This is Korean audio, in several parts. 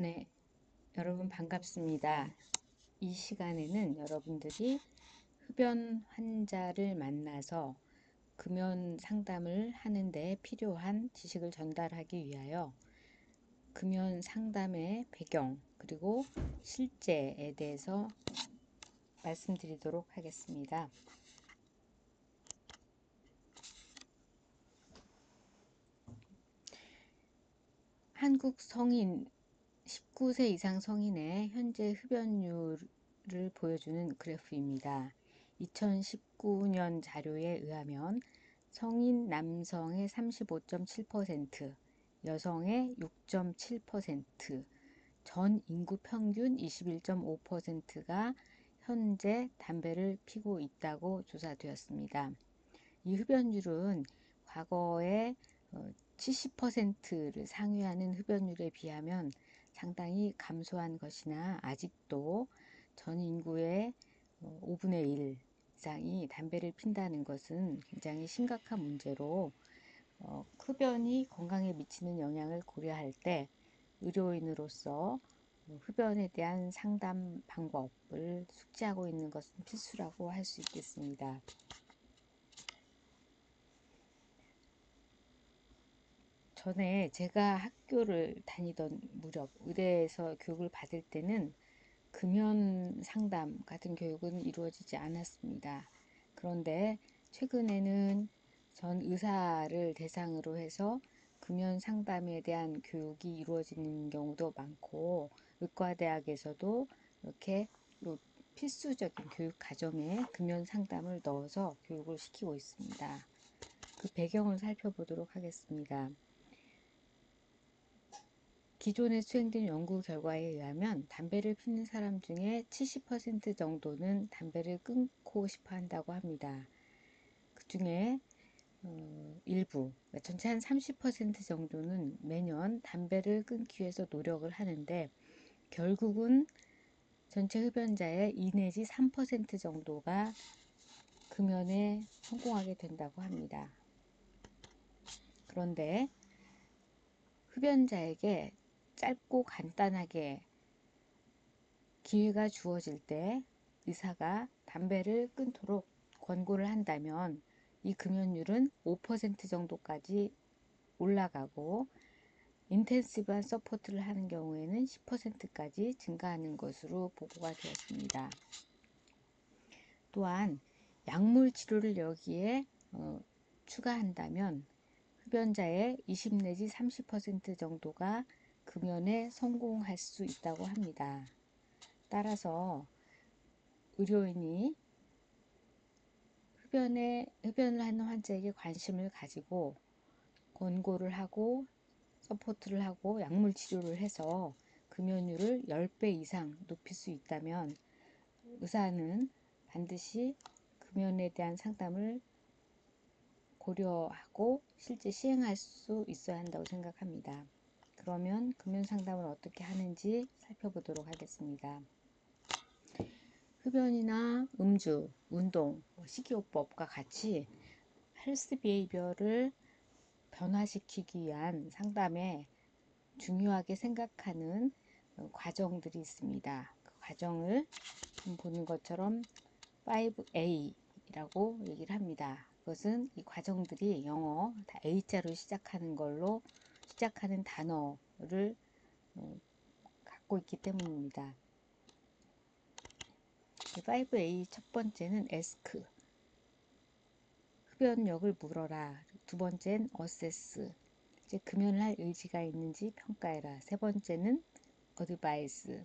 네, 여러분 반갑습니다. 이 시간에는 여러분들이 흡연 환자를 만나서 금연 상담을 하는데 필요한 지식을 전달하기 위하여 금연 상담의 배경 그리고 실제에 대해서 말씀드리도록 하겠습니다. 한국 성인 19세 이상 성인의 현재 흡연율을 보여주는 그래프입니다. 2019년 자료에 의하면 성인 남성의 35.7%, 여성의 6.7%, 전 인구 평균 21.5%가 현재 담배를 피고 있다고 조사되었습니다. 이 흡연율은 과거에 70%를 상회하는 흡연율에 비하면 상당히 감소한 것이나 아직도 전 인구의 5분의 1 이상이 담배를 핀다는 것은 굉장히 심각한 문제로 흡연이 건강에 미치는 영향을 고려할 때 의료인으로서 흡연에 대한 상담 방법을 숙지하고 있는 것은 필수라고 할 수 있겠습니다. 전에 제가 학교를 다니던 무렵 의대에서 교육을 받을 때는 금연 상담 같은 교육은 이루어지지 않았습니다. 그런데 최근에는 전 의사를 대상으로 해서 금연 상담에 대한 교육이 이루어지는 경우도 많고 의과대학에서도 이렇게 필수적인 교육 과정에 금연 상담을 넣어서 교육을 시키고 있습니다. 그 배경을 살펴보도록 하겠습니다. 기존에 수행된 연구 결과에 의하면 담배를 피는 사람 중에 70% 정도는 담배를 끊고 싶어 한다고 합니다. 그 중에 일부, 전체 한 30% 정도는 매년 담배를 끊기 위해서 노력을 하는데 결국은 전체 흡연자의 2 내지 3% 정도가 금연에 성공하게 된다고 합니다. 그런데 흡연자에게 짧고 간단하게 기회가 주어질 때 의사가 담배를 끊도록 권고를 한다면 이 금연율은 5% 정도까지 올라가고 인텐시브한 서포트를 하는 경우에는 10%까지 증가하는 것으로 보고가 되었습니다. 또한 약물 치료를 여기에 추가한다면 흡연자의 20 내지 30% 정도가 금연에 성공할 수 있다고 합니다. 따라서 의료인이 흡연을 하는 환자에게 관심을 가지고 권고를 하고 서포트를 하고 약물 치료를 해서 금연율을 10배 이상 높일 수 있다면 의사는 반드시 금연에 대한 상담을 고려하고 실제 시행할 수 있어야 한다고 생각합니다. 그러면 금연 상담을 어떻게 하는지 살펴보도록 하겠습니다. 흡연이나 음주, 운동, 식이요법과 같이 헬스 비헤이비어를 변화시키기 위한 상담에 중요하게 생각하는 과정들이 있습니다. 그 과정을 보는 것처럼 5A라고 얘기를 합니다. 그것은 이 과정들이 영어 다 A자로 시작하는 걸로 시작하는 단어를 갖고 있기 때문입니다. 5A 첫 번째는 ask, 흡연력을 물어라. 두 번째는 assess, 이제 금연을 할 의지가 있는지 평가해라. 세 번째는 advise,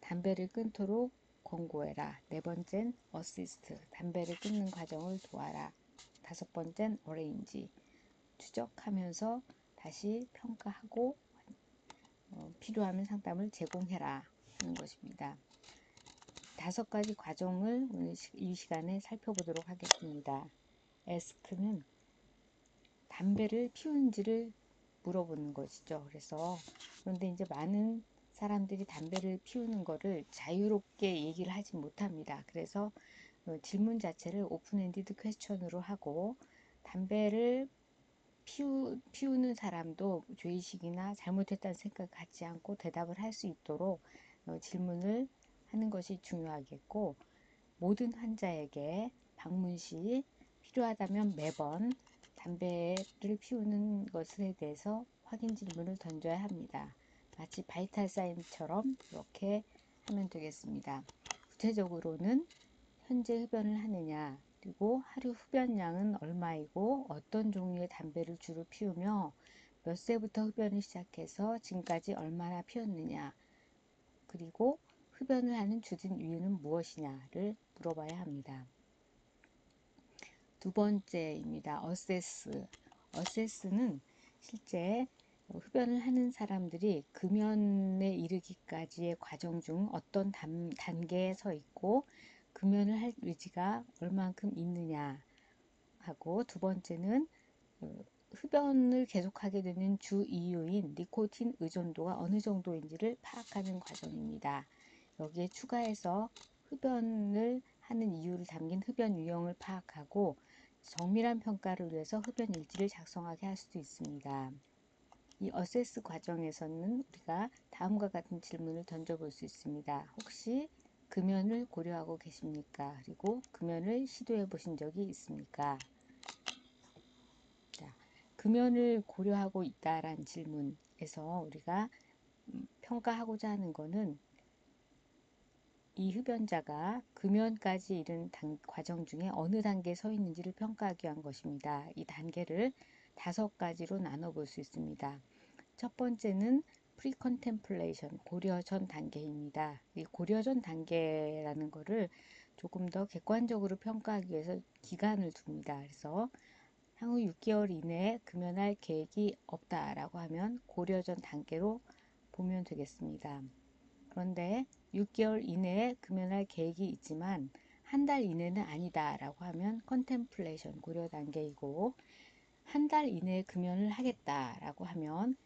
담배를 끊도록 권고해라. 네 번째는 assist, 담배를 끊는 과정을 도와라. 다섯 번째는 arrange, 추적하면서 다시 평가하고 필요하면 상담을 제공해라 하는 것입니다. 5가지 과정을 오늘 이 시간에 살펴보도록 하겠습니다. ask는 담배를 피우는지를 물어보는 것이죠. 그런데 이제 많은 사람들이 담배를 피우는 거를 자유롭게 얘기를 하지 못합니다. 그래서 질문 자체를 오픈엔디드 퀘스천으로 하고 담배를 피우는 사람도 죄의식이나 잘못했다는 생각 갖지 않고 대답을 할 수 있도록 질문을 하는 것이 중요하겠고, 모든 환자에게 방문 시 필요하다면 매번 담배를 피우는 것에 대해서 확인 질문을 던져야 합니다. 마치 바이탈 사인처럼 이렇게 하면 되겠습니다. 구체적으로는 현재 흡연을 하느냐, 그리고 하루 흡연량은 얼마이고 어떤 종류의 담배를 주로 피우며 몇 세부터 흡연을 시작해서 지금까지 얼마나 피웠느냐, 그리고 흡연을 하는 주된 이유는 무엇이냐를 물어봐야 합니다. 두 번째입니다. 어세스. 어세스는 실제 흡연을 하는 사람들이 금연에 이르기까지의 과정 중 어떤 단계에 서 있고 금연을 할 의지가 얼만큼 있느냐 하고, 두 번째는 흡연을 계속하게 되는 주 이유인 니코틴 의존도가 어느 정도인지를 파악하는 과정입니다. 여기에 추가해서 흡연을 하는 이유를 담긴 흡연 유형을 파악하고 정밀한 평가를 위해서 흡연 일지를 작성하게 할 수도 있습니다. 이 어세스 과정에서는 우리가 다음과 같은 질문을 던져볼 수 있습니다. 혹시 금연을 고려하고 계십니까? 그리고 금연을 시도해 보신 적이 있습니까? 자, 금연을 고려하고 있다라는 질문에서 우리가 평가하고자 하는 것은 이 흡연자가 금연까지 이른 과정 중에 어느 단계에 서 있는지를 평가하기 위한 것입니다. 이 단계를 5가지로 나눠볼 수 있습니다. 첫 번째는 프리컨템플레이션, 고려 전 단계입니다. 이 고려 전 단계라는 것을 조금 더 객관적으로 평가하기 위해서 기간을 둡니다. 그래서 향후 6개월 이내에 금연할 계획이 없다라고 하면 고려 전 단계로 보면 되겠습니다. 그런데 6개월 이내에 금연할 계획이 있지만 한 달 이내는 아니다라고 하면 컨템플레이션, 고려 단계이고, 한 달 이내에 금연을 하겠다라고 하면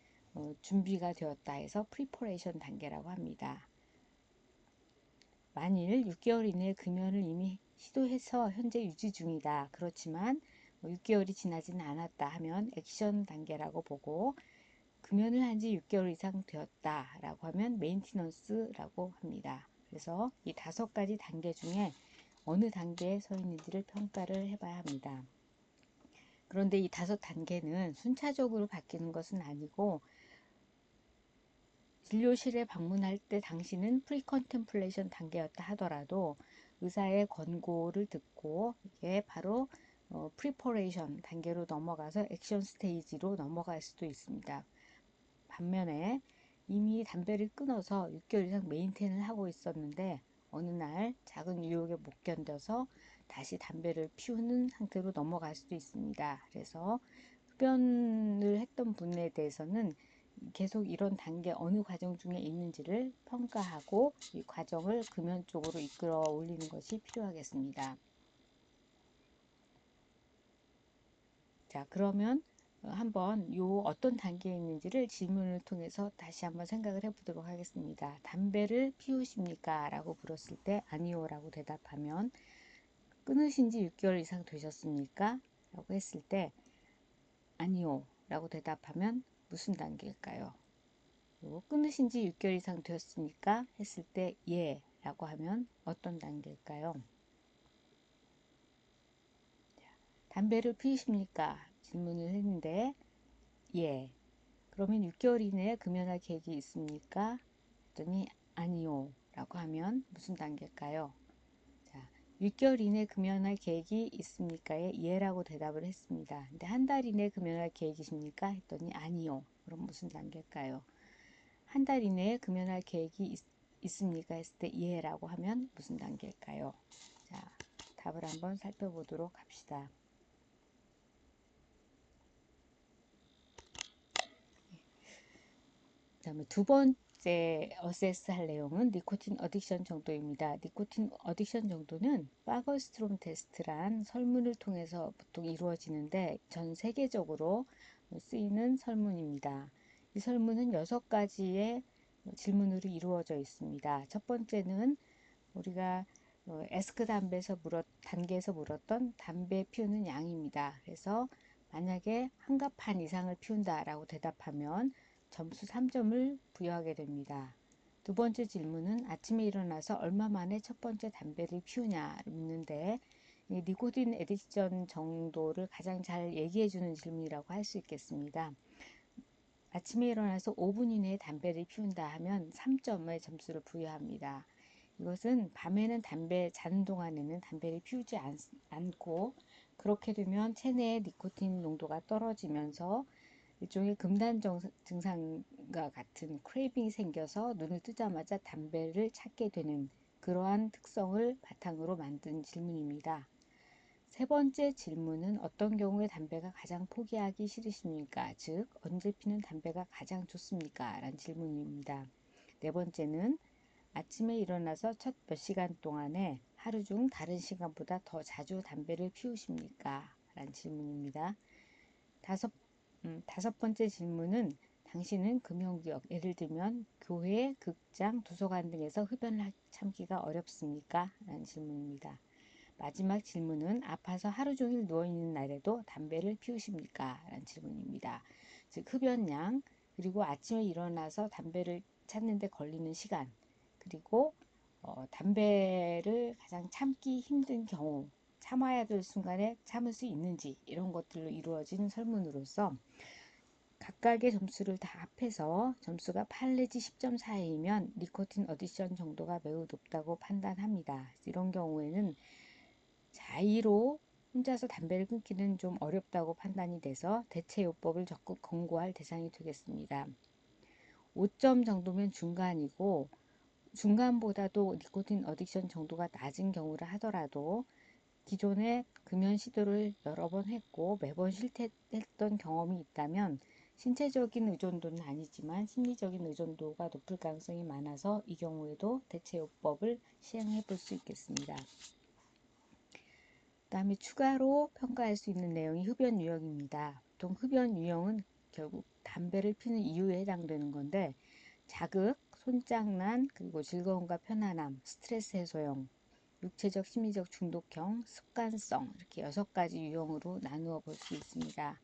준비가 되었다 해서 프리퍼레이션 단계라고 합니다. 만일 6개월 이내에 금연을 이미 시도해서 현재 유지 중이다. 그렇지만 6개월이 지나지는 않았다 하면 액션 단계라고 보고, 금연을 한 지 6개월 이상 되었다라고 하면 메인티넌스라고 합니다. 그래서 이 5가지 단계 중에 어느 단계에 서 있는지를 평가를 해봐야 합니다. 그런데 이 5단계는 순차적으로 바뀌는 것은 아니고, 진료실에 방문할 때 당시는 프리컨템플레이션 단계였다 하더라도 의사의 권고를 듣고 이게 바로 프리퍼레이션 단계로 넘어가서 액션 스테이지로 넘어갈 수도 있습니다. 반면에 이미 담배를 끊어서 6개월 이상 메인테인을 하고 있었는데 어느 날 작은 유혹에 못 견뎌서 다시 담배를 피우는 상태로 넘어갈 수도 있습니다. 그래서 흡연을 했던 분에 대해서는 계속 이런 단계 어느 과정 중에 있는지를 평가하고 이 과정을 금연 쪽으로 이끌어 올리는 것이 필요하겠습니다. 자, 그러면 한번 요 어떤 단계에 있는지를 질문을 통해서 다시 한번 생각을 해보도록 하겠습니다. 담배를 피우십니까? 라고 물었을 때 아니요 라고 대답하면, 끊으신 지 6개월 이상 되셨습니까? 라고 했을 때 아니요 라고 대답하면 무슨 단계일까요? 끊으신 지 6개월 이상 되었습니까? 했을 때 예 라고 하면 어떤 단계일까요? 담배를 피우십니까? 질문을 했는데 예. 그러면 6개월 이내에 금연할 계획이 있습니까? 했더니 아니요 라고 하면 무슨 단계일까요? 자, 6개월 이내 금연할 계획이 있습니까에 예라고 대답을 했습니다. 근데 한 달 이내 금연할 계획이십니까? 했더니 아니요. 그럼 무슨 단계일까요? 한 달 이내에 금연할 계획이 있습니까? 했을 때 예라고 하면 무슨 단계일까요? 자, 답을 한번 살펴보도록 합시다. 그다음에 두 번째 어세스 할 내용은 니코틴 어딕션 정도입니다. 니코틴 어딕션 정도는 파거스트롬 테스트란 설문을 통해서 보통 이루어지는데 전 세계적으로 쓰이는 설문입니다. 이 설문은 6가지의 질문으로 이루어져 있습니다. 첫 번째는 우리가 에스크 단계에서 물었던 담배 피우는 양입니다. 그래서 만약에 한 갑 반 이상을 피운다 라고 대답하면 점수 3점을 부여하게 됩니다. 두 번째 질문은 아침에 일어나서 얼마 만에 첫 번째 담배를 피우냐를 묻는데, 니코틴 에딕션 정도를 가장 잘 얘기해 주는 질문이라고 할 수 있겠습니다. 아침에 일어나서 5분 이내에 담배를 피운다 하면 3점의 점수를 부여합니다. 이것은 밤에는 자는 동안에는 담배를 피우지 않고, 그렇게 되면 체내의 니코틴 농도가 떨어지면서 일종의 금단 증상과 같은 크레이빙이 생겨서 눈을 뜨자마자 담배를 찾게 되는 그러한 특성을 바탕으로 만든 질문입니다. 세 번째 질문은 어떤 경우에 담배가 가장 포기하기 싫으십니까? 즉, 언제 피는 담배가 가장 좋습니까? 라는 질문입니다. 네 번째는 아침에 일어나서 첫 몇 시간 동안에 하루 중 다른 시간보다 더 자주 담배를 피우십니까? 라는 질문입니다. 다섯 번째 질문은 당신은 금연구역, 예를 들면 교회, 극장, 도서관 등에서 흡연을 참기가 어렵습니까? 라는 질문입니다. 마지막 질문은 아파서 하루 종일 누워있는 날에도 담배를 피우십니까? 라는 질문입니다. 즉 흡연량, 그리고 아침에 일어나서 담배를 찾는 데 걸리는 시간, 그리고 담배를 가장 참기 힘든 경우, 참아야 될 순간에 참을 수 있는지, 이런 것들로 이루어진 설문으로서 각각의 점수를 다 합해서 점수가 8 내지 10점 사이이면 니코틴 어디션 정도가 매우 높다고 판단합니다. 이런 경우에는 자의로 혼자서 담배를 끊기는 좀 어렵다고 판단이 돼서 대체요법을 적극 권고할 대상이 되겠습니다. 5점 정도면 중간이고, 중간보다도 니코틴 어딕션 정도가 낮은 경우라 하더라도 기존에 금연 시도를 여러 번 했고 매번 실패했던 경험이 있다면 신체적인 의존도는 아니지만 심리적인 의존도가 높을 가능성이 많아서 이 경우에도 대체요법을 시행해 볼 수 있겠습니다. 그 다음에 추가로 평가할 수 있는 내용이 흡연 유형입니다. 보통 흡연 유형은 결국 담배를 피는 이유에 해당되는 건데, 자극, 손장난, 그리고 즐거움과 편안함, 스트레스 해소형, 육체적, 심리적 중독형, 습관성, 이렇게 6가지 유형으로 나누어 볼 수 있습니다.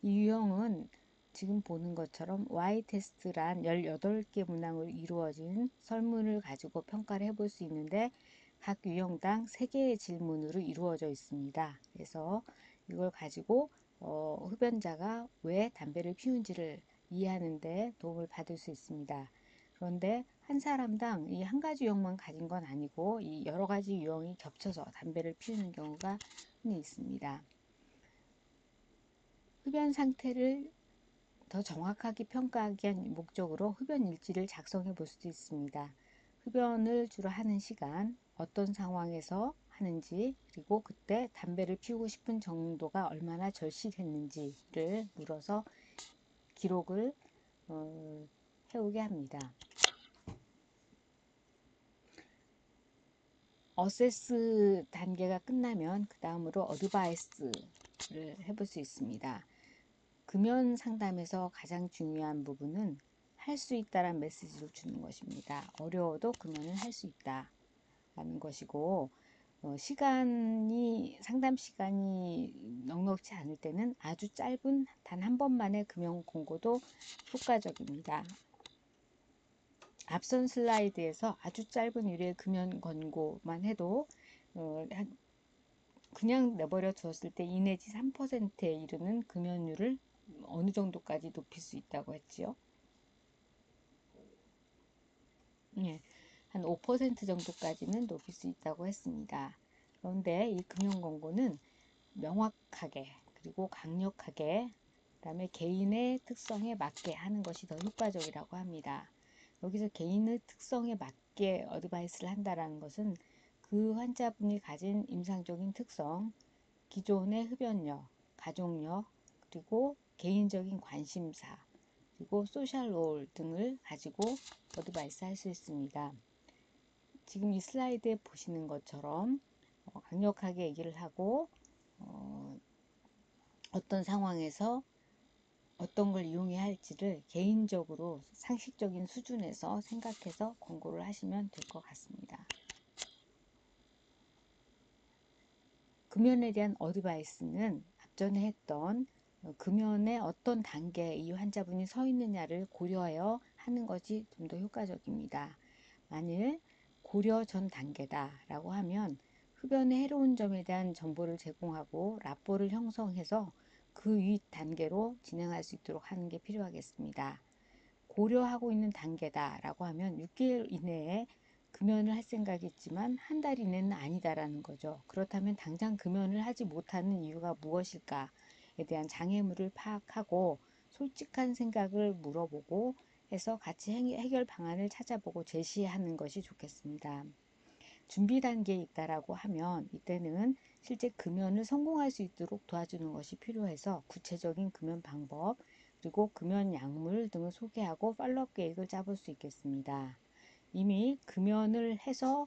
이 유형은 지금 보는 것처럼 Y테스트란 18개 문항으로 이루어진 설문을 가지고 평가를 해볼 수 있는데, 각 유형당 3개의 질문으로 이루어져 있습니다. 그래서 이걸 가지고 흡연자가 왜 담배를 피우는지를 이해하는 데 도움을 받을 수 있습니다. 그런데 한 사람당 이 한 가지 유형만 가진 건 아니고 이 여러 가지 유형이 겹쳐서 담배를 피우는 경우가 흔히 있습니다. 흡연 상태를 더 정확하게 평가하기 위한 목적으로 흡연 일지를 작성해 볼 수도 있습니다. 흡연을 주로 하는 시간, 어떤 상황에서 하는지, 그리고 그때 담배를 피우고 싶은 정도가 얼마나 절실했는지를 물어서 기록을 해오게 합니다. 어세스 단계가 끝나면 그 다음으로 어드바이스를 해볼 수 있습니다. 금연 상담에서 가장 중요한 부분은 할 수 있다라는 메시지를 주는 것입니다. 어려워도 금연은 할 수 있다라는 것이고, 상담 시간이 넉넉치 않을 때는 아주 짧은 단 한 번만의 금연 권고도 효과적입니다. 앞선 슬라이드에서 아주 짧은 유래 금연 권고만 해도 그냥 내버려 두었을 때 2 내지 3%에 이르는 금연율을 어느 정도까지 높일 수 있다고 했지요? 예, 한 5% 정도까지는 높일 수 있다고 했습니다. 그런데 이 금연 권고는 명확하게 그리고 강력하게, 그다음에 개인의 특성에 맞게 하는 것이 더 효과적이라고 합니다. 여기서 개인의 특성에 맞게 어드바이스를 한다라는 것은 그 환자분이 가진 임상적인 특성, 기존의 흡연력, 가족력, 그리고 개인적인 관심사, 그리고 소셜 롤 등을 가지고 어드바이스 할 수 있습니다. 지금 이 슬라이드에 보시는 것처럼 강력하게 얘기를 하고 어떤 상황에서 어떤 걸 이용해야 할지를 개인적으로 상식적인 수준에서 생각해서 권고를 하시면 될 것 같습니다. 금연에 대한 어드바이스는 앞전에 했던 금연의 어떤 단계에 이 환자분이 서 있느냐를 고려하여 하는 것이 좀 더 효과적입니다. 만일 고려 전 단계다라고 하면 흡연의 해로운 점에 대한 정보를 제공하고 라포를 형성해서 그 윗 단계로 진행할 수 있도록 하는 게 필요하겠습니다. 고려하고 있는 단계다라고 하면 6개월 이내에 금연을 할 생각이 있지만 한 달 이내는 아니다라는 거죠. 그렇다면 당장 금연을 하지 못하는 이유가 무엇일까에 대한 장애물을 파악하고 솔직한 생각을 물어보고 해서 같이 해결 방안을 찾아보고 제시하는 것이 좋겠습니다. 준비 단계에 있다라고 하면 이때는 실제 금연을 성공할 수 있도록 도와주는 것이 필요해서 구체적인 금연 방법 그리고 금연 약물 등을 소개하고 팔로업 계획을 짜볼 수 있겠습니다. 이미 금연을 해서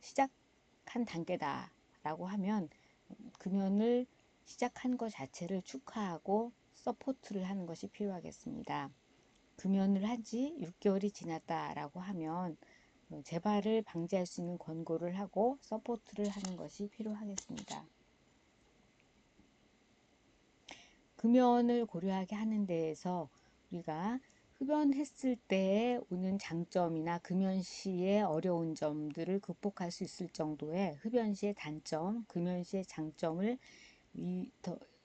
시작한 단계다라고 하면 금연을 시작한 것 자체를 축하하고 서포트를 하는 것이 필요하겠습니다. 금연을 한 지 6개월이 지났다라고 하면 재발을 방지할 수 있는 권고를 하고 서포트를 하는 것이 필요하겠습니다. 금연을 고려하게 하는 데에서 우리가 흡연했을 때 오는 장점이나 금연 시의 어려운 점들을 극복할 수 있을 정도의 흡연 시의 단점, 금연 시의 장점을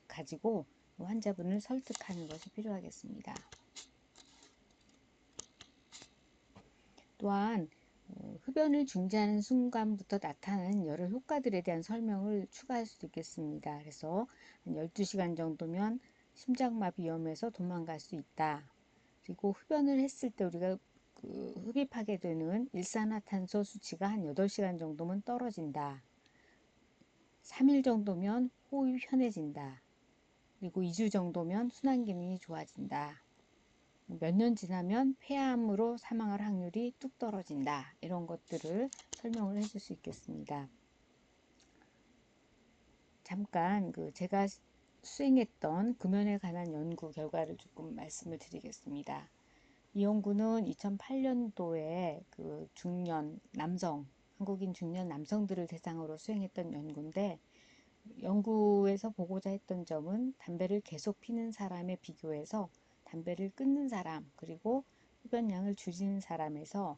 가지고 환자분을 설득하는 것이 필요하겠습니다. 또한 흡연을 중지하는 순간부터 나타나는 여러 효과들에 대한 설명을 추가할 수도 있겠습니다. 그래서 한 12시간 정도면 심장마비 위험에서 도망갈 수 있다. 그리고 흡연을 했을 때 우리가 흡입하게 되는 일산화탄소 수치가 한 8시간 정도면 떨어진다. 3일 정도면 호흡이 편해진다. 그리고 2주 정도면 순환 기능이 좋아진다. 몇 년 지나면 폐암으로 사망할 확률이 뚝 떨어진다. 이런 것들을 설명을 해줄 수 있겠습니다. 잠깐 제가 수행했던 금연에 관한 연구 결과를 조금 말씀을 드리겠습니다. 이 연구는 2008년도에 중년 남성, 한국인 중년 남성들을 대상으로 수행했던 연구인데 연구에서 보고자 했던 점은 담배를 계속 피는 사람에 비교해서 담배를 끊는 사람 그리고 흡연량을 줄이는 사람에서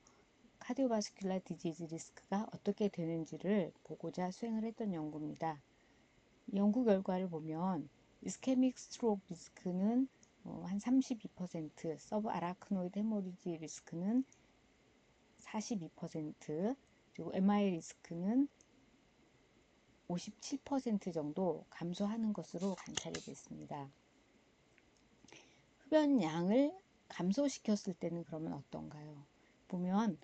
카디오바스큘라 디지즈 리스크가 어떻게 되는지를 보고자 수행을 했던 연구입니다. 연구 결과를 보면 이스케믹 스트로크 리스크는 한 32%, 서브 아라크노이드 헤모리지 리스크는 42%, 그리고 MI 리스크는 57% 정도 감소하는 것으로 관찰이 됐습니다. 흡연량을 감소시켰을 때는 그러면 어떤가요? 보면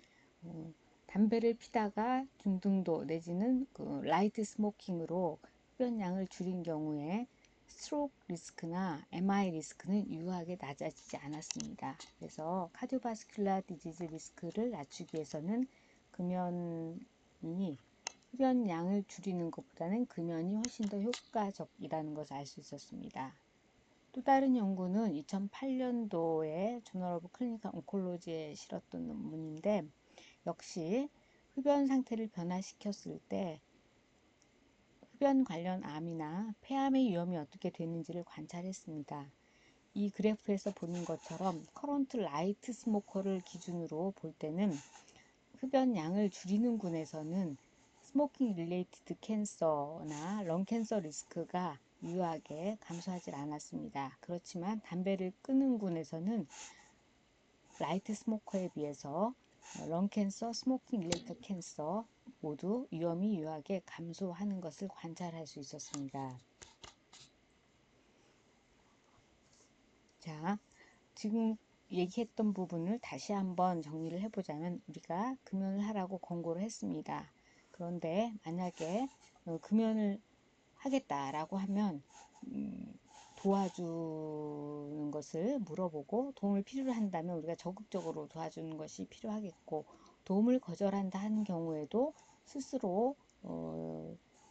담배를 피다가 중등도 내지는 라이트 스모킹으로 흡연량을 줄인 경우에 스트로크 리스크나 MI 리스크는 유효하게 낮아지지 않았습니다. 그래서 카디오바스큘라 디지즈 리스크를 낮추기 위해서는 금연이 흡연량을 줄이는 것보다는 금연이 훨씬 더 효과적이라는 것을 알 수 있었습니다. 또 다른 연구는 2008년도에 저널 오브 클리니컬 온콜로지에 실었던 논문인데 역시 흡연 상태를 변화시켰을 때 흡연 관련 암이나 폐암의 위험이 어떻게 되는지를 관찰했습니다. 이 그래프에서 보는 것처럼 커런트 라이트 스모커를 기준으로 볼 때는 흡연량을 줄이는 군에서는 스모킹 릴레이티드 캔서나 런 캔서 리스크가 유효하게 감소하지 않았습니다. 그렇지만 담배를 끊는 군에서는 라이트 스모커에 비해서 런 캔서, 스모킹 릴레이티드 캔서 모두 위험이 유효하게 감소하는 것을 관찰할 수 있었습니다. 자, 지금 얘기했던 부분을 다시 한번 정리를 해보자면 우리가 금연을 하라고 권고를 했습니다. 그런데 만약에 금연을 하겠다라고 하면 도와주는 것을 물어보고 도움을 필요로 한다면 우리가 적극적으로 도와주는 것이 필요하겠고 도움을 거절한다 하는 경우에도 스스로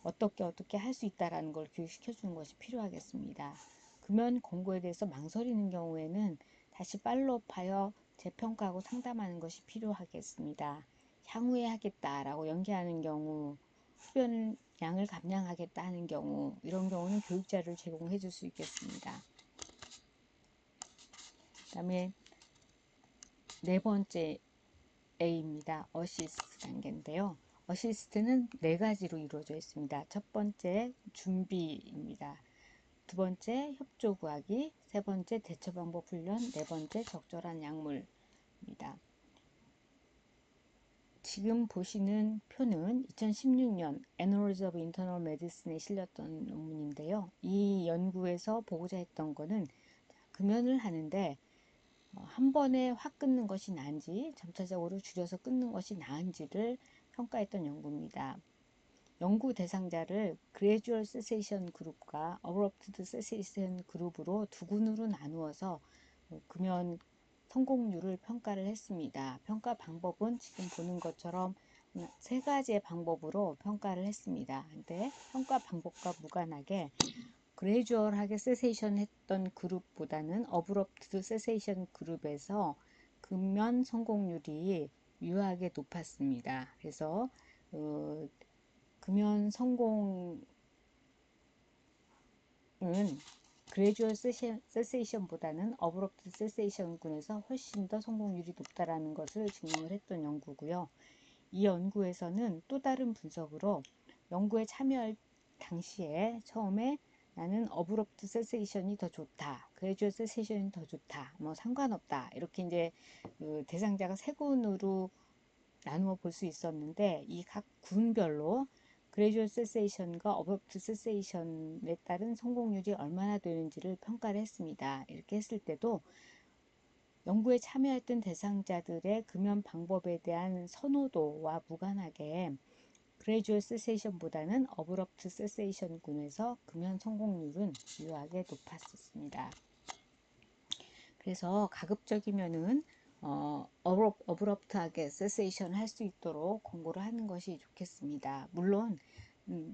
어떻게 할 수 있다라는 걸 교육시켜 주는 것이 필요하겠습니다. 금연 권고에 대해서 망설이는 경우에는 다시 팔로우업하여 재평가하고 상담하는 것이 필요하겠습니다. 향후에 하겠다라고 연기하는 경우 흡연을 양을 감량하겠다 하는 경우, 이런 경우는 교육 자료를 제공해 줄 수 있겠습니다. 그 다음에 네 번째 A입니다. 어시스트 단계인데요. 어시스트는 네 가지로 이루어져 있습니다. 첫 번째 준비입니다. 두 번째 협조 구하기, 세 번째 대처 방법 훈련, 네 번째 적절한 약물입니다. 지금 보시는 표는 2016년 Annals of Internal Medicine에 실렸던 논문인데요. 이 연구에서 보고자 했던 거는 금연을 하는데 한 번에 확 끊는 것이 나은지 점차적으로 줄여서 끊는 것이 나은지를 평가했던 연구입니다. 연구 대상자를 Gradual Cessation 그룹과 Abrupt Cessation 그룹으로 두 군으로 나누어서 금연 성공률을 평가를 했습니다. 평가 방법은 지금 보는 것처럼 세 가지의 방법으로 평가를 했습니다. 근데 평가 방법과 무관하게 그레주얼하게 세세이션 했던 그룹보다는 어브럽트 세세이션 그룹에서 금연 성공률이 유효하게 높았습니다. 그래서 금연 성공은 그레주얼 세세이션보다는 어브럽트 세세이션군에서 훨씬 더 성공률이 높다라는 것을 증명을 했던 연구고요. 이 연구에서는 또 다른 분석으로 연구에 참여할 당시에 처음에 나는 어브럽트 세세이션이 더 좋다, 그레주얼 세세이션이 더 좋다, 뭐 상관없다, 이렇게 이제 그 대상자가 세 군으로 나누어 볼 수 있었는데 이 각 군별로 그레주얼 세세이션과 어브럽트 세세이션에 따른 성공률이 얼마나 되는지를 평가를 했습니다. 이렇게 했을 때도 연구에 참여했던 대상자들의 금연 방법에 대한 선호도와 무관하게 그레주얼 세세이션보다는 어브럽트 세세이션군에서 금연 성공률은 유효하게 높았습니다. 그래서 가급적이면은 어브럽트하게 세세이션 할 수 있도록 권고를 하는 것이 좋겠습니다. 물론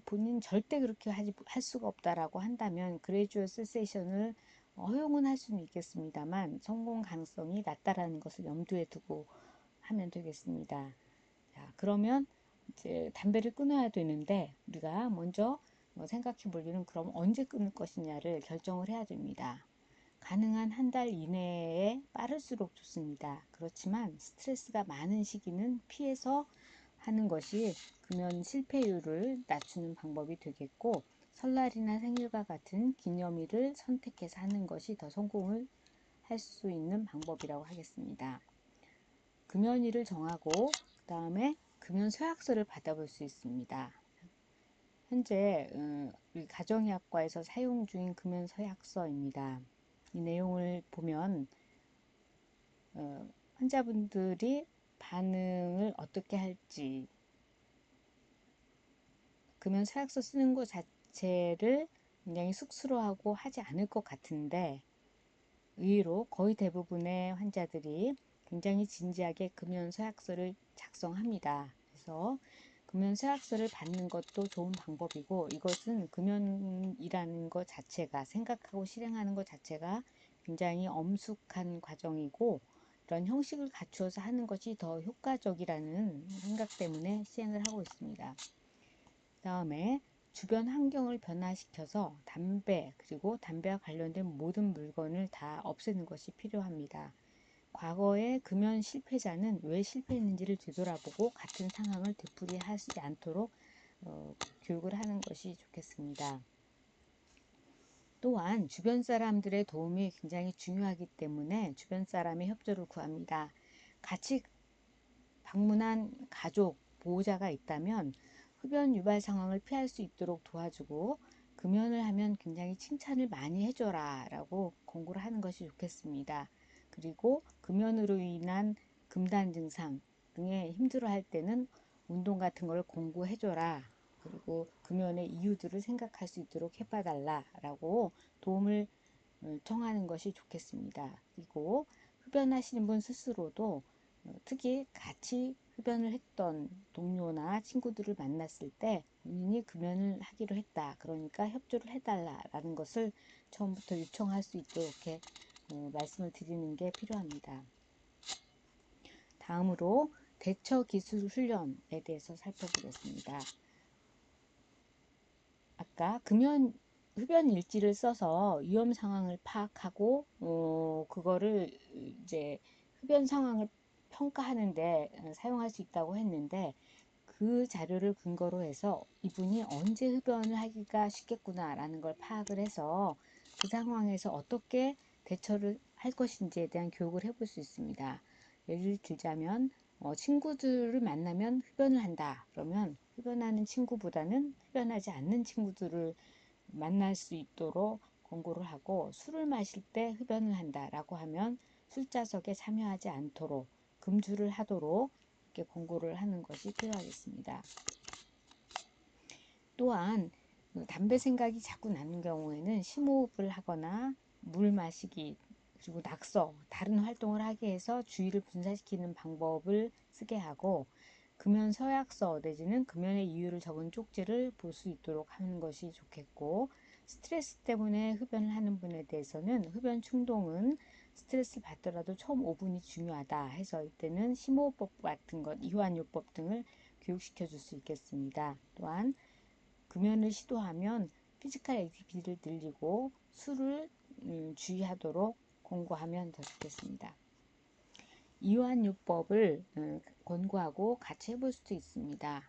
본인 절대 그렇게 할 수가 없다라고 한다면 그레주얼 세세이션을 허용은 할 수는 있겠습니다만 성공 가능성이 낮다라는 것을 염두에 두고 하면 되겠습니다. 자, 그러면 이제 담배를 끊어야 되는데 우리가 먼저 생각해 볼 일은 그럼 언제 끊을 것이냐를 결정을 해야 됩니다. 가능한 한 달 이내에 빠를수록 좋습니다. 그렇지만 스트레스가 많은 시기는 피해서 하는 것이 금연 실패율을 낮추는 방법이 되겠고, 설날이나 생일과 같은 기념일을 선택해서 하는 것이 더 성공을 할 수 있는 방법이라고 하겠습니다. 금연일을 정하고 그 다음에 금연 서약서를 받아볼 수 있습니다. 현재 우리 가정의학과에서 사용 중인 금연 서약서입니다. 이 내용을 보면 환자분들이 반응을 어떻게 할지, 금연 서약서 쓰는 것 자체를 굉장히 쑥스러워하고 하지 않을 것 같은데 의외로 거의 대부분의 환자들이 굉장히 진지하게 금연 서약서를 작성합니다. 그래서 금연 서약서를 받는 것도 좋은 방법이고, 이것은 금연이라는 것 자체가, 생각하고 실행하는 것 자체가 굉장히 엄숙한 과정이고, 이런 형식을 갖추어서 하는 것이 더 효과적이라는 생각 때문에 시행을 하고 있습니다. 다음에 주변 환경을 변화시켜서 담배 그리고 담배와 관련된 모든 물건을 다 없애는 것이 필요합니다. 과거의 금연 실패자는 왜 실패했는지를 되돌아보고 같은 상황을 되풀이하지 않도록 교육을 하는 것이 좋겠습니다. 또한 주변 사람들의 도움이 굉장히 중요하기 때문에 주변 사람의 협조를 구합니다. 같이 방문한 가족, 보호자가 있다면 흡연 유발 상황을 피할 수 있도록 도와주고, 금연을 하면 굉장히 칭찬을 많이 해줘라 라고 권고를 하는 것이 좋겠습니다. 그리고 금연으로 인한 금단 증상 등에 힘들어할 때는 운동 같은 걸 권고해줘라, 그리고 금연의 이유들을 생각할 수 있도록 해봐달라 라고 도움을 청하는 것이 좋겠습니다. 그리고 흡연하시는 분 스스로도 특히 같이 흡연을 했던 동료나 친구들을 만났을 때 본인이 금연을 하기로 했다, 그러니까 협조를 해달라라는 것을 처음부터 요청할 수 있도록 이렇게 말씀을 드리는 게 필요합니다. 다음으로 대처 기술 훈련에 대해서 살펴보겠습니다. 아까 흡연 일지를 써서 위험 상황을 파악하고 그거를 이제 흡연 상황을 평가하는데 사용할 수 있다고 했는데 그 자료를 근거로 해서 이분이 언제 흡연을 하기가 쉽겠구나라는 걸 파악을 해서 그 상황에서 어떻게 대처를 할 것인지에 대한 교육을 해볼 수 있습니다. 예를 들자면 친구들을 만나면 흡연을 한다. 그러면 흡연하는 친구보다는 흡연하지 않는 친구들을 만날 수 있도록 권고를 하고 술을 마실 때 흡연을 한다라고 하면 술자석에 참여하지 않도록 금주를 하도록 이렇게 권고를 하는 것이 필요하겠습니다. 또한 담배 생각이 자꾸 나는 경우에는 심호흡을 하거나 물 마시기 그리고 낙서, 다른 활동을 하게 해서 주의를 분산시키는 방법을 쓰게 하고 금연 서약서 내지는 금연의 이유를 적은 쪽지를 볼 수 있도록 하는 것이 좋겠고 스트레스 때문에 흡연을 하는 분에 대해서는 흡연 충동은 스트레스를 받더라도 처음 5분이 중요하다 해서 이때는 심호흡법 같은 것, 이완요법 등을 교육시켜 줄 수 있겠습니다. 또한 금연을 시도하면 피지컬 액티비티를 늘리고 술을 주의하도록 권고하면 더 좋겠습니다. 이완요법을 권고하고 같이 해볼 수도 있습니다.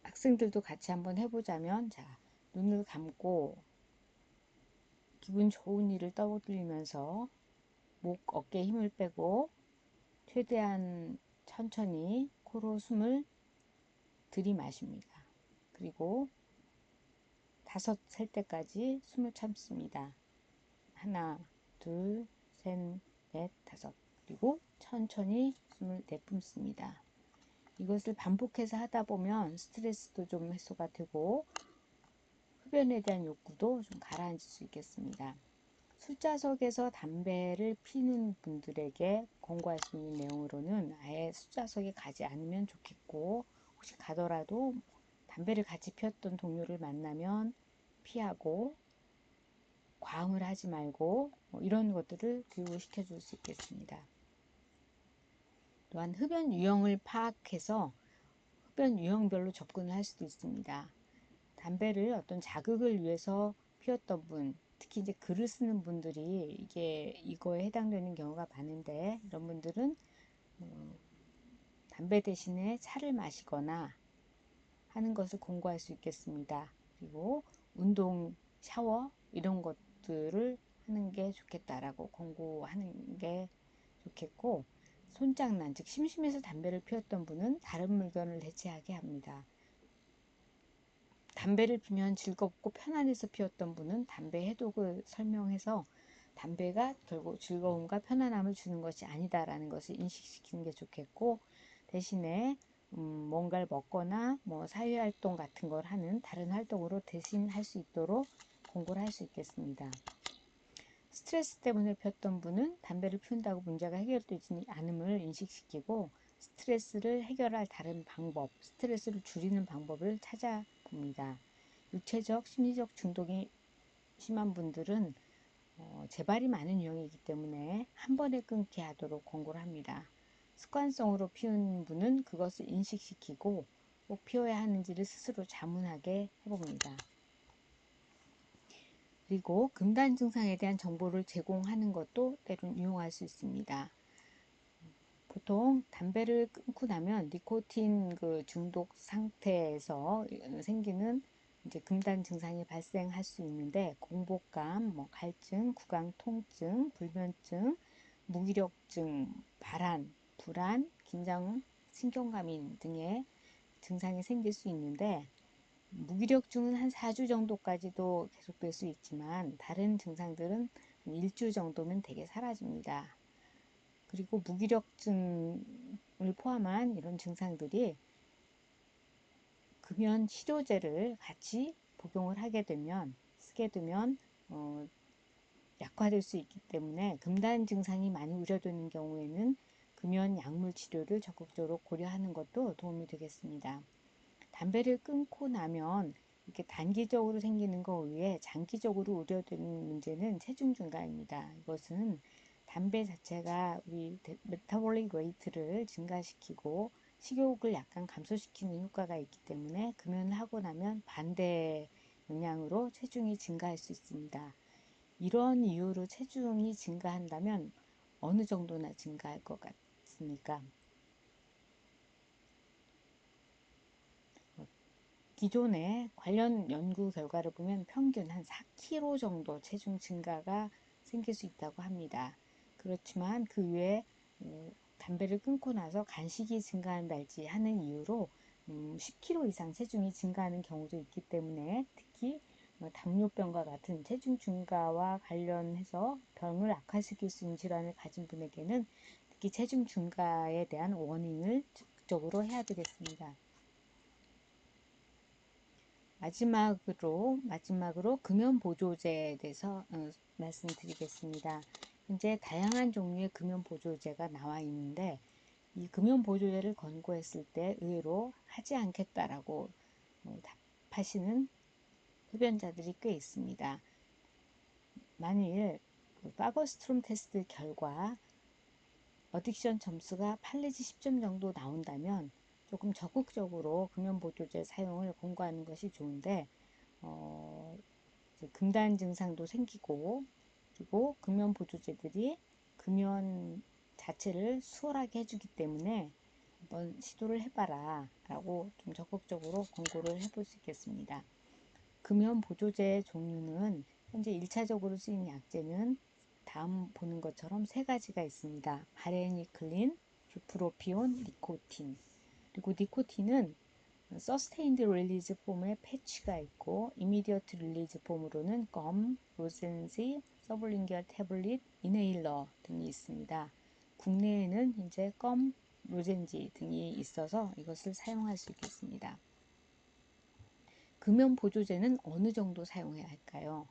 학생들도 같이 한번 해보자면 자, 눈을 감고 기분 좋은 일을 떠올리면서 목, 어깨에 힘을 빼고 최대한 천천히 코로 숨을 들이마십니다. 그리고 5 셀 때까지 숨을 참습니다. 하나, 둘, 셋, 넷, 5. 그리고 천천히 숨을 내뿜습니다. 이것을 반복해서 하다 보면 스트레스도 좀 해소가 되고 흡연에 대한 욕구도 좀 가라앉을 수 있겠습니다. 술자석에서 담배를 피는 분들에게 권고할 수 있는 내용으로는 아예 술자석에 가지 않으면 좋겠고 혹시 가더라도 담배를 같이 피웠던 동료를 만나면 피하고 과음을 하지 말고 이런 것들을 교육을 시켜줄 수 있겠습니다. 또한 흡연 유형을 파악해서 흡연 유형별로 접근을 할 수도 있습니다. 담배를 어떤 자극을 위해서 피웠던 분, 특히 이제 글을 쓰는 분들이 이거에 해당되는 경우가 많은데 이런 분들은 담배 대신에 차를 마시거나 하는 것을 권고할 수 있겠습니다. 그리고 운동, 샤워 이런 것들을 하는 게 좋겠다라고 권고하는 게 좋겠고 손장난, 즉 심심해서 담배를 피웠던 분은 다른 물건을 대체하게 합니다. 담배를 피면 즐겁고 편안해서 피웠던 분은 담배 해독을 설명해서 담배가 결국 즐거움과 편안함을 주는 것이 아니다라는 것을 인식시키는 게 좋겠고 대신에 뭔가를 먹거나 뭐 사회활동 같은 걸 하는 다른 활동으로 대신할 수 있도록 공부를 할 수 있겠습니다. 스트레스 때문에 피웠던 분은 담배를 피운다고 문제가 해결되지 않음을 인식시키고 스트레스를 해결할 다른 방법, 스트레스를 줄이는 방법을 찾아봅니다. 육체적, 심리적 중독이 심한 분들은 재발이 많은 유형이기 때문에 한 번에 끊게 하도록 권고를 합니다. 습관성으로 피운 분은 그것을 인식시키고 꼭 피워야 하는지를 스스로 자문하게 해봅니다. 그리고 금단 증상에 대한 정보를 제공하는 것도 때론 유용할 수 있습니다. 보통 담배를 끊고 나면 니코틴 중독 상태에서 생기는 이제 금단 증상이 발생할 수 있는데 공복감, 갈증, 구강 통증, 불면증, 무기력증, 발한, 불안, 긴장, 신경과민 등의 증상이 생길 수 있는데 무기력증은 한 4주 정도까지도 계속될 수 있지만 다른 증상들은 일주 정도면 대개 사라집니다. 그리고 무기력증을 포함한 이런 증상들이 금연 치료제를 같이 복용을 쓰게 되면 약화될 수 있기 때문에 금단 증상이 많이 우려되는 경우에는 금연 약물 치료를 적극적으로 고려하는 것도 도움이 되겠습니다. 담배를 끊고 나면 이렇게 단기적으로 생기는 것 외에 장기적으로 우려되는 문제는 체중 증가입니다. 이것은 담배 자체가 우리 메타볼릭 레이트를 증가시키고 식욕을 약간 감소시키는 효과가 있기 때문에 금연을 하고 나면 반대 영향으로 체중이 증가할 수 있습니다. 이런 이유로 체중이 증가한다면 어느 정도나 증가할 것 같습니까? 기존에 관련 연구 결과를 보면 평균 한 4kg 정도 체중 증가가 생길 수 있다고 합니다. 그렇지만 그 외에 담배를 끊고 나서 간식이 증가한달지 하는 이유로 10kg 이상 체중이 증가하는 경우도 있기 때문에 특히 당뇨병과 같은 체중 증가와 관련해서 병을 악화시킬 수 있는 질환을 가진 분에게는 특히 체중 증가에 대한 워닝을 적극적으로 해야 되겠습니다. 마지막으로 금연 보조제에 대해서 말씀드리겠습니다. 현재 다양한 종류의 금연 보조제가 나와 있는데 이 금연 보조제를 권고했을 때 의외로 하지 않겠다라고 답하시는 흡연자들이 꽤 있습니다. 만일 파거스트롬 테스트 결과 어딕션 점수가 8 내지 10점 정도 나온다면 조금 적극적으로 금연 보조제 사용을 권고하는 것이 좋은데 금단 증상도 생기고 그리고 금연 보조제들이 금연 자체를 수월하게 해주기 때문에 한번 시도를 해봐라 라고 좀 적극적으로 권고를 해볼 수 있겠습니다. 금연 보조제 종류는 현재 1차적으로 쓰이는 약제는 다음 보는 것처럼 세 가지가 있습니다. 바레니클린, 부프로피온, 니코틴. 그리고 니코틴은 서스테인드 릴리즈 폼의 패치가 있고 이미디어트 릴리즈 폼으로는 껌, 로젠지, 서블링기얼 태블릿, 이네일러 등이 있습니다. 국내에는 현재 껌, 로젠지 등이 있어서 이것을 사용할 수 있겠습니다. 금연 보조제는 어느 정도 사용해야 할까요?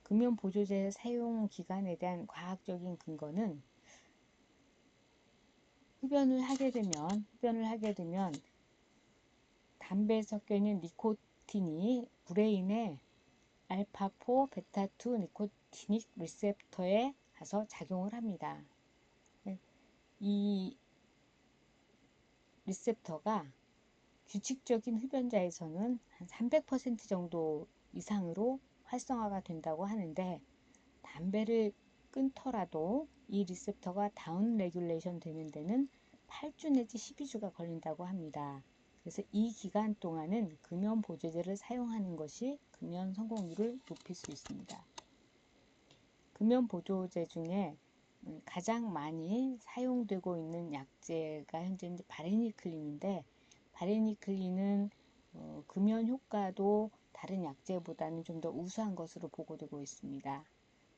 금연 보조제 사용 기간에 대한 과학적인 근거는 흡연을 하게 되면 담배에 섞여 있는 니코틴이 브레인의 알파4, 베타2 니코티닉 리셉터에 가서 작용을 합니다. 이 리셉터가 규칙적인 흡연자에서는 한 300% 정도 이상으로 활성화가 된다고 하는데 담배를 끊더라도 이 리셉터가 다운 레귤레이션 되는 데는 8주 내지 12주가 걸린다고 합니다. 그래서 이 기간 동안은 금연 보조제를 사용하는 것이 금연 성공률을 높일 수 있습니다. 금연 보조제 중에 가장 많이 사용되고 있는 약제가 현재 바레니클린인데 바레니클린은 금연 효과도 다른 약제보다는 좀 더 우수한 것으로 보고되고 있습니다.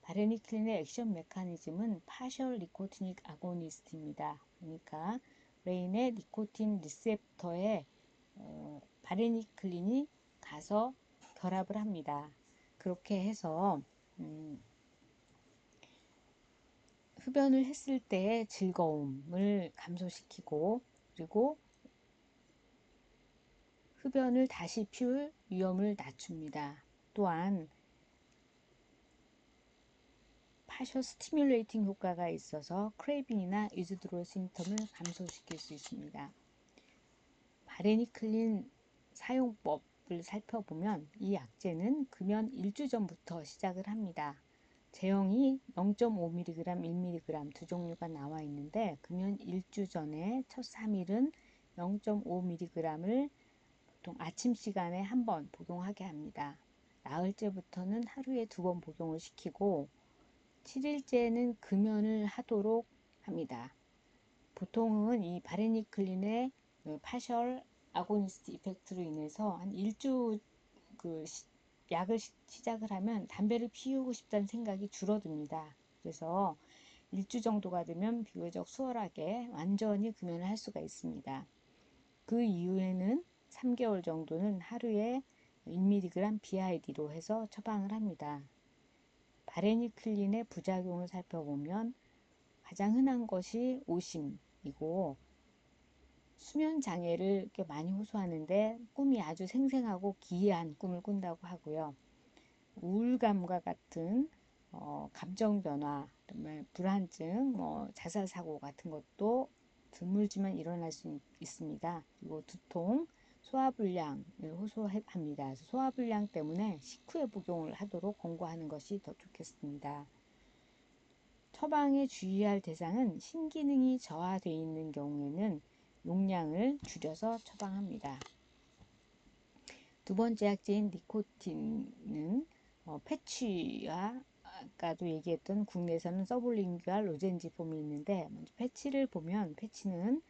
바레니클린의 액션 메커니즘은 파셜 니코티닉 아고니스트입니다. 그러니까 브레인의 니코틴 리셉터에 바레니클린이 가서 결합을 합니다. 그렇게 해서 흡연을 했을 때의 즐거움을 감소시키고 그리고 흡연을 다시 피울 위험을 낮춥니다. 또한 파쇼 스티뮬레이팅 효과가 있어서 크레이빙이나 위즈드로우 심텀을 감소시킬 수 있습니다. 바레니클린 사용법을 살펴보면 이 약제는 금연 1주 전부터 시작을 합니다. 제형이 0.5mg, 1mg 두 종류가 나와 있는데 금연 1주 전에 첫 3일은 0.5mg을 보통 아침 시간에 한 번 복용하게 합니다. 나흘째부터는 하루에 2번 복용을 시키고 7일째는 금연을 하도록 합니다. 보통은 이 바레니클린의 파셜 아고니스트 이펙트로 인해서 한 1주 약을 시작을 하면 담배를 피우고 싶다는 생각이 줄어듭니다. 그래서 1주 정도가 되면 비교적 수월하게 완전히 금연을 할 수가 있습니다. 그 이후에는 3개월 정도는 하루에 1mg BID로 해서 처방을 합니다. 바레니클린의 부작용을 살펴보면 가장 흔한 것이 오심이고 수면 장애를 많이 호소하는데 꿈이 아주 생생하고 기이한 꿈을 꾼다고 하고요. 우울감과 같은 감정 변화, 불안증, 자살 사고 같은 것도 드물지만 일어날 수 있습니다. 그리고 두통, 소화불량을 호소합니다. 소화불량 때문에 식후에 복용을 하도록 권고하는 것이 더 좋겠습니다. 처방에 주의할 대상은 신기능이 저하되어 있는 경우에는 용량을 줄여서 처방합니다. 두 번째 약제인 니코틴은 패치와 아까도 얘기했던 국내에서는 서블링구얼 로젠지 폼이 있는데, 먼저 패치를 보면 패치는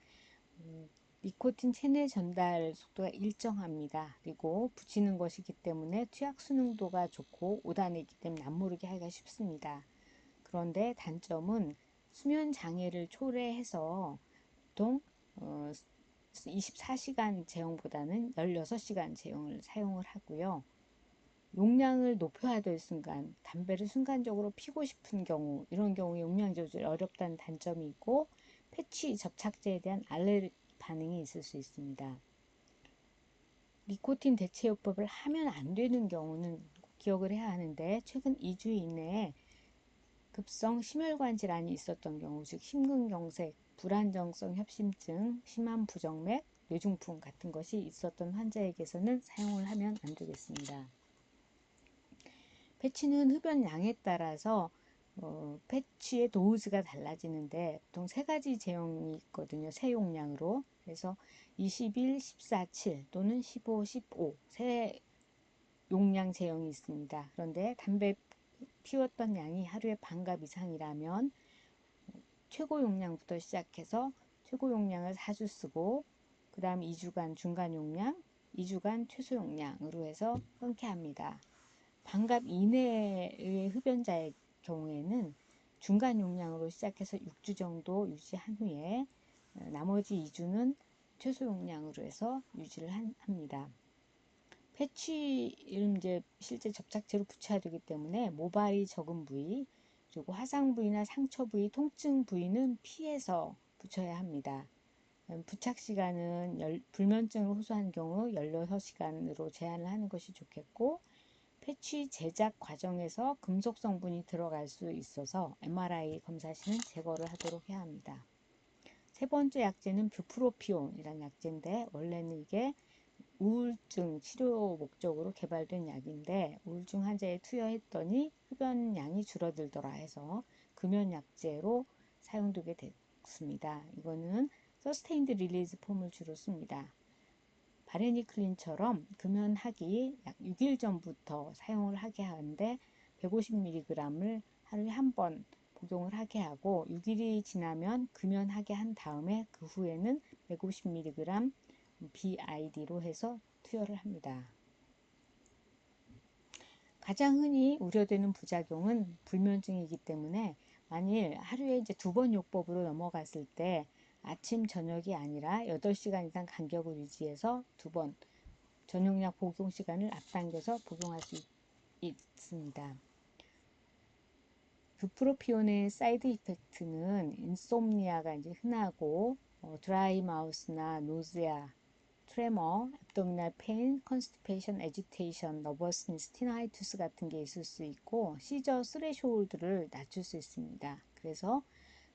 니코틴 체내 전달 속도가 일정합니다. 그리고 붙이는 것이기 때문에 투약 순응도가 좋고 5단이기 때문에 남모르게 하기가 쉽습니다. 그런데 단점은 수면 장애를 초래해서 보통 24시간 제형보다는 16시간 제형을 사용을 하고요. 용량을 높여야 될 순간, 담배를 순간적으로 피고 싶은 경우, 이런 경우에 용량 조절이 어렵다는 단점이 있고, 패치 접착제에 대한 알레르기 반응이 있을 수 있습니다. 니코틴 대체요법을 하면 안 되는 경우는 기억을 해야 하는데, 최근 2주 이내에 급성 심혈관 질환이 있었던 경우, 즉 심근경색, 불안정성 협심증, 심한 부정맥, 뇌중풍 같은 것이 있었던 환자에게서는 사용을 하면 안 되겠습니다. 패치는 흡연량에 따라서 패치의 도우즈가 달라지는데 보통 3가지 제형이 있거든요. 세 용량으로. 그래서 21, 14, 7 또는 15, 15 세 용량 제형이 있습니다. 그런데 담배 피웠던 양이 하루에 반갑 이상이라면 최고 용량부터 시작해서 최고 용량을 4주 쓰고 그 다음 2주간 중간 용량, 2주간 최소 용량으로 해서 끊게 합니다. 반갑 이내의 흡연자의 경우에는 중간 용량으로 시작해서 6주 정도 유지한 후에 나머지 2주는 최소 용량으로 해서 유지를 합니다. 패치를 이제 실제 접착제로 붙여야 되기 때문에 모발이 적은 부위, 그리고 화상 부위나 상처 부위, 통증 부위는 피해서 붙여야 합니다. 부착 시간은 불면증을 호소한 경우 16시간으로 제한을 하는 것이 좋겠고, 패치 제작 과정에서 금속 성분이 들어갈 수 있어서 MRI 검사 시는 제거를 하도록 해야 합니다. 세 번째 약제는 뷰프로피온이라는 약제인데, 원래는 이게 우울증 치료 목적으로 개발된 약인데 우울증 환자에 투여했더니 흡연량이 줄어들더라 해서 금연약제로 사용되게 됐습니다. 이거는 서스테인드 릴리즈 폼을 주로 씁니다. 바레니클린처럼 금연하기 약 6일 전부터 사용을 하게 하는데 150mg을 하루에 한 번 복용을 하게 하고 6일이 지나면 금연하게 한 다음에 그 후에는 150mg BID로 해서 투여를 합니다. 가장 흔히 우려되는 부작용은 불면증이기 때문에 만일 하루에 이제 2번 요법으로 넘어갔을 때 아침, 저녁이 아니라 8시간 이상 간격을 유지해서 2번 전용약 복용 시간을 앞당겨서 복용할 수 있습니다. 뷰프로피온의 사이드 이펙트는 인솜니아가 이제 흔하고 드라이 마우스나 노즈야, 트레머, 앱도미널 페인, 컨스티페이션, 애지테이션, 너버스니스, 티나이투스 같은 게 있을 수 있고 시저 스레숄드를 낮출 수 있습니다. 그래서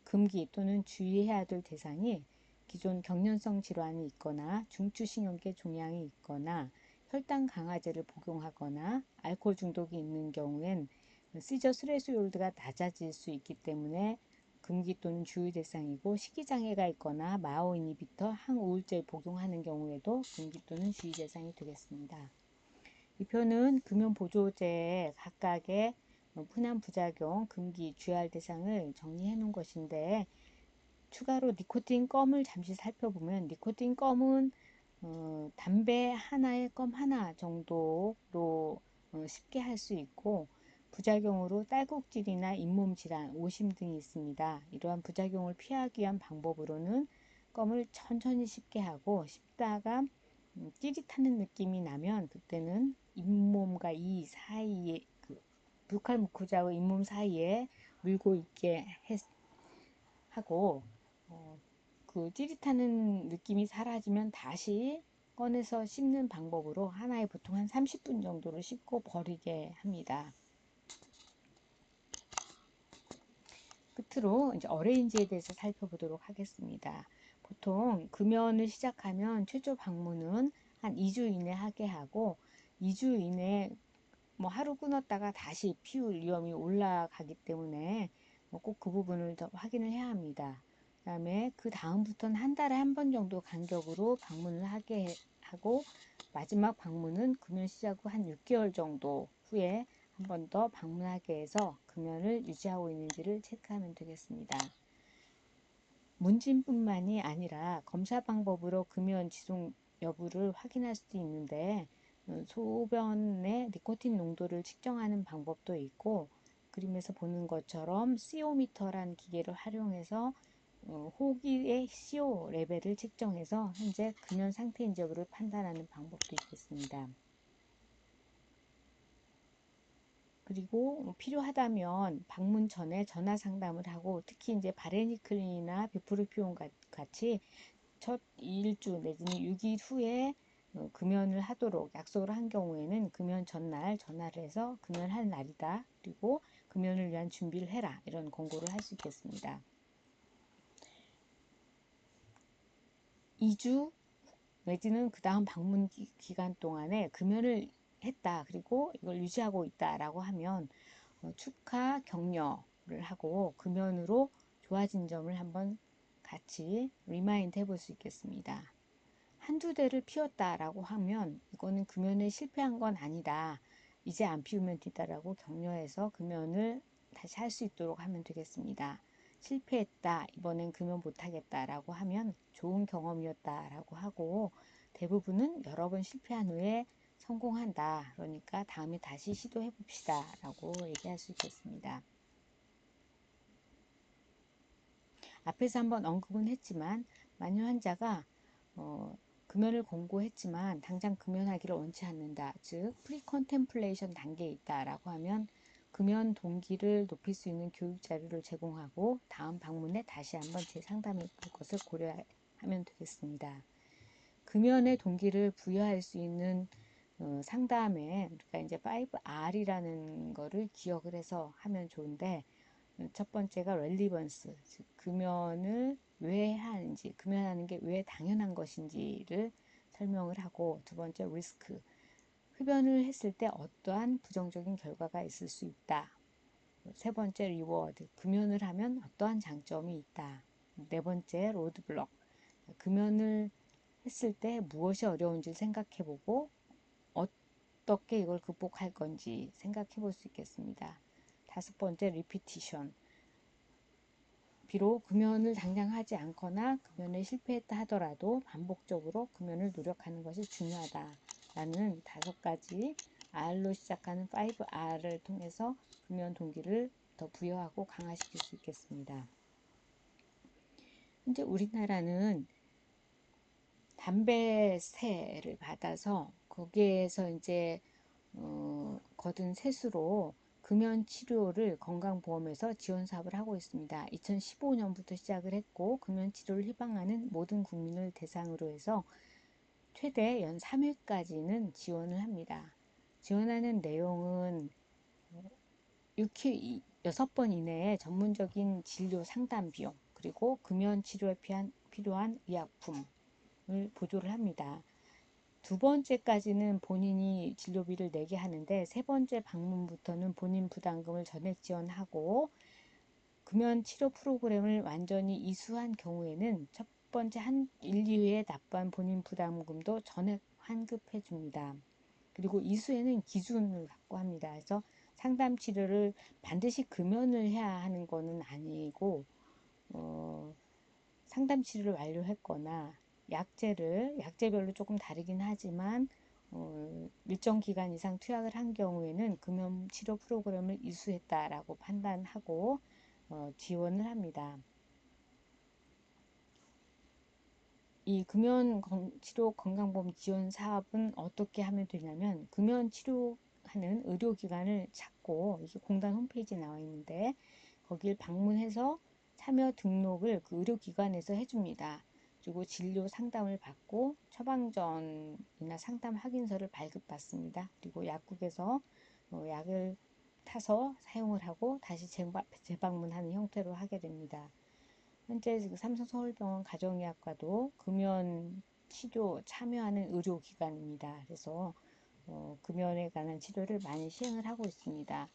금기 또는 주의해야 될 대상이 기존 경련성 질환이 있거나 중추신경계 종양이 있거나 혈당 강화제를 복용하거나 알코올 중독이 있는 경우엔 시저 스레숄드가 낮아질 수 있기 때문에 금기 또는 주의 대상이고, 식이장애가 있거나 마오 이니비터 항우울제를 복용하는 경우에도 금기 또는 주의 대상이 되겠습니다. 이 표는 금연 보조제의 각각의 흔한 부작용, 금기, 주의할 대상을 정리해 놓은 것인데, 추가로 니코틴 껌을 잠시 살펴보면 니코틴 껌은 담배 하나에 껌 하나 정도로 쉽게 할 수 있고, 부작용으로 딸꾹질이나 잇몸 질환, 오심 등이 있습니다. 이러한 부작용을 피하기 위한 방법으로는 껌을 천천히 씹게 하고 씹다가 찌릿하는 느낌이 나면 그때는 잇몸과 이 사이에 부칼 무코자와 잇몸 사이에 물고 있게 하고 그 찌릿하는 느낌이 사라지면 다시 꺼내서 씹는 방법으로 하나에 보통 한 30분 정도를 씹고 버리게 합니다. 끝으로 이제 어레인지에 대해서 살펴보도록 하겠습니다. 보통 금연을 시작하면 최초 방문은 한 2주 이내 하게 하고 2주 이내 뭐 하루 끊었다가 다시 피울 위험이 올라가기 때문에 꼭 그 부분을 더 확인을 해야 합니다. 그다음에 그 다음부터는 한 달에 한 번 정도 간격으로 방문을 하게 하고 마지막 방문은 금연 시작 후 한 6개월 정도 후에 한 번 더 방문하게 해서 금연을 유지하고 있는지를 체크하면 되겠습니다. 문진뿐만이 아니라 검사 방법으로 금연 지속 여부를 확인할 수도 있는데 소변의 니코틴 농도를 측정하는 방법도 있고 그림에서 보는 것처럼 CO미터라는 기계를 활용해서 호기의 CO 레벨을 측정해서 현재 금연 상태인지 여부를 판단하는 방법도 있겠습니다. 그리고 필요하다면 방문 전에 전화 상담을 하고 특히 이제 바레니클린이나 비프로피온 같이 첫 2일주 내지는 6일 후에 금연을 하도록 약속을 한 경우에는 금연 전날 전화를 해서 금연할 날이다. 그리고 금연을 위한 준비를 해라. 이런 권고를 할 수 있겠습니다. 2주 내지는 그 다음 방문 기간 동안에 금연을 했다. 그리고 이걸 유지하고 있다라고 하면 축하 격려를 하고 금연으로 좋아진 점을 한번 같이 리마인드 해볼 수 있겠습니다. 한두 대를 피웠다라고 하면 이거는 금연에 실패한 건 아니다. 이제 안 피우면 된다라고 격려해서 금연을 다시 할 수 있도록 하면 되겠습니다. 실패했다. 이번엔 금연 못하겠다라고 하면 좋은 경험이었다라고 하고 대부분은 여러 번 실패한 후에 성공한다. 그러니까 다음에 다시 시도해 봅시다. 라고 얘기할 수 있겠습니다. 앞에서 한번 언급은 했지만 만일 환자가 금연을 권고했지만 당장 금연하기를 원치 않는다. 즉 프리컨템플레이션 단계에 있다라고 하면 금연 동기를 높일 수 있는 교육 자료를 제공하고 다음 방문에 다시 한번 재상담해 볼 것을 고려하면 되겠습니다. 금연의 동기를 부여할 수 있는 상담에 우리가 이제 5R이라는 거를 기억을 해서 하면 좋은데 첫 번째가 relevance, 즉 금연을 왜 하는지, 금연하는 게 왜 당연한 것인지를 설명을 하고 두 번째 risk, 흡연을 했을 때 어떠한 부정적인 결과가 있을 수 있다. 세 번째 reward, 금연을 하면 어떠한 장점이 있다. 네 번째 roadblock, 금연을 했을 때 무엇이 어려운지 생각해보고 어떻게 이걸 극복할 건지 생각해 볼 수 있겠습니다. 다섯 번째 repetition, 비록 금연을 당장 하지 않거나 금연에 실패했다 하더라도 반복적으로 금연을 노력하는 것이 중요하다라는 5가지 R로 시작하는 5R을 통해서 금연 동기를 더 부여하고 강화시킬 수 있겠습니다. 현재 우리나라는 담배세를 받아서 거기에서 이제 거둔 세수로 금연 치료를 건강보험에서 지원 사업을 하고 있습니다. 2015년부터 시작을 했고 금연 치료를 희망하는 모든 국민을 대상으로 해서 최대 연 3회까지는 지원을 합니다. 지원하는 내용은 6번 이내에 전문적인 진료 상담 비용 그리고 금연 치료에 필요한 의약품을 보조를 합니다. 두 번째까지는 본인이 진료비를 내게 하는데 세 번째 방문부터는 본인 부담금을 전액 지원하고 금연 치료 프로그램을 완전히 이수한 경우에는 첫 번째 1, 2회에 납부한 본인 부담금도 전액 환급해 줍니다. 그리고 이수에는 기준을 갖고 합니다. 그래서 상담 치료를 반드시 금연을 해야 하는 것은 아니고 상담 치료를 완료했거나 약제별로 조금 다르긴 하지만 일정 기간 이상 투약을 한 경우에는 금연 치료 프로그램을 이수했다라고 판단하고 지원을 합니다. 이 금연 치료 건강보험 지원 사업은 어떻게 하면 되냐면 금연 치료하는 의료기관을 찾고 이게 공단 홈페이지에 나와 있는데 거길 방문해서 참여 등록을 그 의료기관에서 해줍니다. 그리고 진료 상담을 받고 처방전이나 상담 확인서를 발급받습니다. 그리고 약국에서 약을 타서 사용을 하고 다시 재방문하는 형태로 하게 됩니다. 현재 삼성서울병원 가정의학과도 금연 치료 참여하는 의료기관입니다. 그래서 금연에 관한 치료를 많이 시행을 하고 있습니다.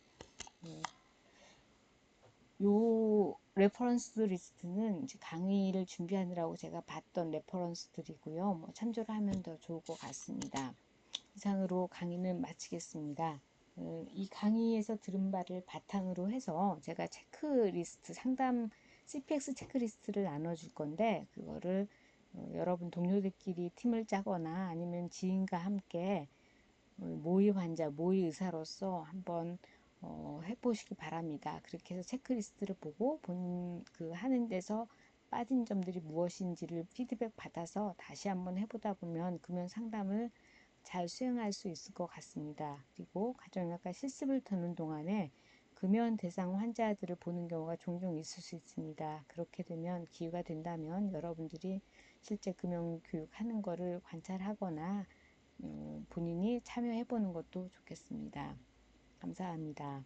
요 레퍼런스 리스트는 강의를 준비하느라고 제가 봤던 레퍼런스들이고요. 참조를 하면 더 좋을 것 같습니다. 이상으로 강의는 마치겠습니다. 이 강의에서 들은 바를 바탕으로 해서 제가 체크리스트, 상담 CPX 체크리스트를 나눠줄 건데, 그거를 여러분 동료들끼리 팀을 짜거나 아니면 지인과 함께 모의 환자, 모의 의사로서 한번 해보시기 바랍니다. 그렇게 해서 체크리스트를 보고 그 하는 데서 빠진 점들이 무엇인지를 피드백 받아서 다시 한번 해보다 보면 금연 상담을 잘 수행할 수 있을 것 같습니다. 그리고 가정의학과 실습을 터는 동안에 금연 대상 환자들을 보는 경우가 종종 있을 수 있습니다. 그렇게 되면 기회가 된다면 여러분들이 실제 금연 교육하는 거를 관찰하거나 본인이 참여해보는 것도 좋겠습니다. 감사합니다.